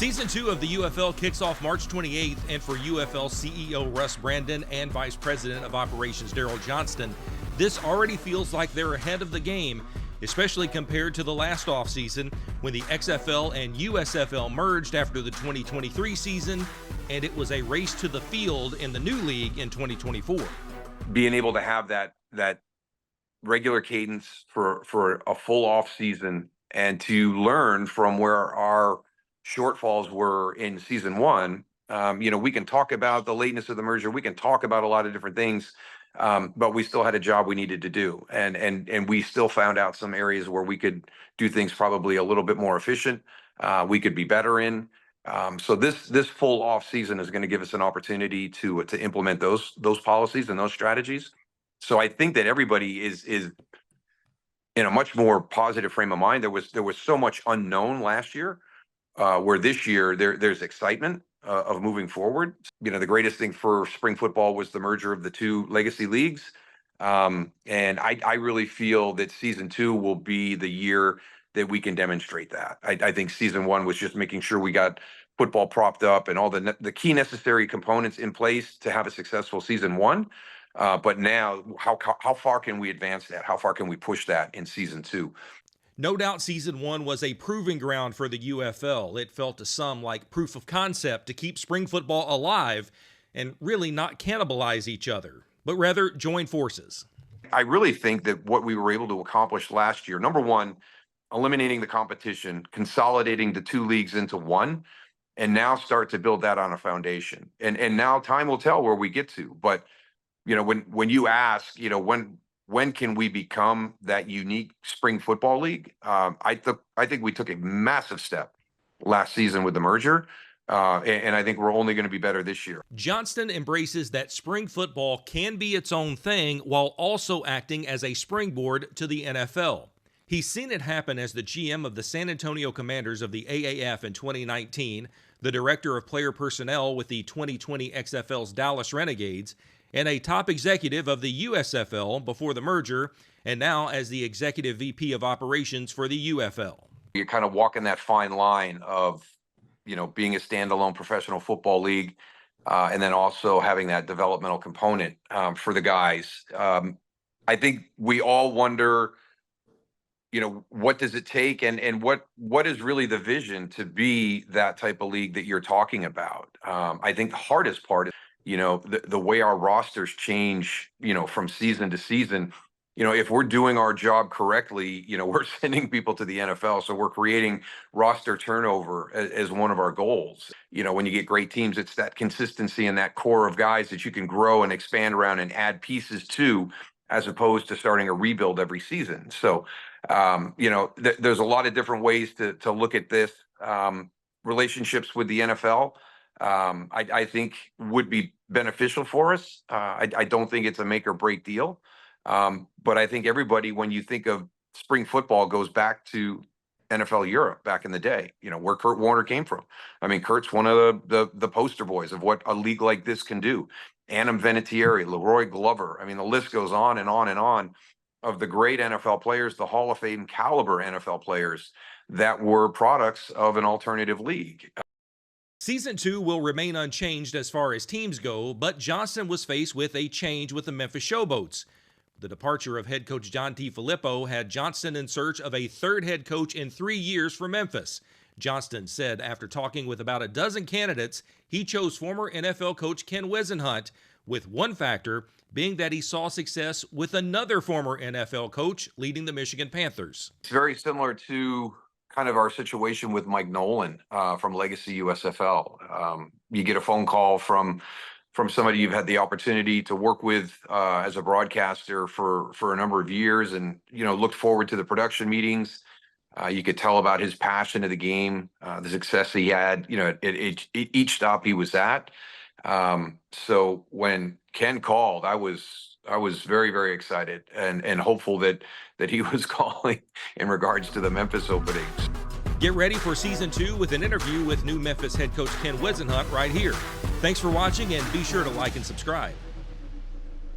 Season 2 of the UFL kicks off March 28th, and for UFL CEO Russ Brandon and Vice President of Operations Daryl Johnston, this already feels like they're ahead of the game, especially compared to the last offseason when the XFL and USFL merged after the 2023 season, and it was a race to the field in the new league in 2024. Being able to have that regular cadence for a full off season and to learn from where our shortfalls were in season one. We can talk about the lateness of the merger. We can talk about a lot of different things, but we still had a job we needed to do. And we still found out some areas where we could do things probably a little bit more efficient. We could be better in. So this full off season is going to give us an opportunity to implement those policies and those strategies. So I think that everybody is in a much more positive frame of mind. There was so much unknown last year, where this year there's excitement of moving forward. The greatest thing for spring football was the merger of the two legacy leagues. And I really feel that season 2 will be the year that we can demonstrate that. I think season 1 was just making sure we got football propped up and all the key necessary components in place to have a successful season 1. But now, how far can we advance that? How far can we push that in season 2? No doubt season 1 was a proving ground for the UFL. It felt to some like proof of concept to keep spring football alive and really not cannibalize each other, but rather join forces. I really think that what we were able to accomplish last year, number one, eliminating the competition, consolidating the two leagues into one, and now start to build that on a foundation. And now time will tell where we get to. But when you ask, when can we become that unique spring football league? I think we took a massive step last season with the merger, and I think we're only going to be better this year. Johnston embraces that spring football can be its own thing while also acting as a springboard to the NFL. He's seen it happen as the GM of the San Antonio Commanders of the AAF in 2019, the director of player personnel with the 2020 XFL's Dallas Renegades, and a top executive of the USFL before the merger, and now as the executive VP of operations for the UFL. You're kind of walking that fine line of, being a standalone professional football league, and then also having that developmental component for the guys. I think we all wonder, what does it take, and what is really the vision to be that type of league that you're talking about? I think the hardest part is, the way our rosters change, from season to season. If we're doing our job correctly, we're sending people to the NFL. So we're creating roster turnover as one of our goals. When you get great teams, it's that consistency and that core of guys that you can grow and expand around and add pieces to, as opposed to starting a rebuild every season. So, there's a lot of different ways to look at this. Relationships with the NFL, I think would be beneficial for us. I don't think it's a make or break deal. But I think everybody, when you think of spring football, goes back to NFL Europe back in the day, where Kurt Warner came from. I mean, Kurt's one of the poster boys of what a league like this can do. Adam Vinatieri, Leroy Glover. I mean, the list goes on and on and on of the great NFL players, the Hall of Fame caliber NFL players that were products of an alternative league. Season 2 will remain unchanged as far as teams go, but Johnston was faced with a change with the Memphis Showboats. The departure of head coach John T. Filippo had Johnston in search of a third head coach in 3 years for Memphis. Johnston said after talking with about a dozen candidates, he chose former NFL coach Ken Wisenhunt, with one factor being that he saw success with another former NFL coach leading the Michigan Panthers. It's very similar to kind of our situation with Mike Nolan from Legacy USFL. You get a phone call from somebody you've had the opportunity to work with as a broadcaster for a number of years, and looked forward to the production meetings. You could tell about his passion of the game, the success he had, at each stop he was at. So when Ken called, I was very, very excited and hopeful that he was calling in regards to the Memphis openings. Get ready for season 2 with an interview with new Memphis head coach Ken Wisenhunt right here. Thanks for watching, and be sure to like and subscribe.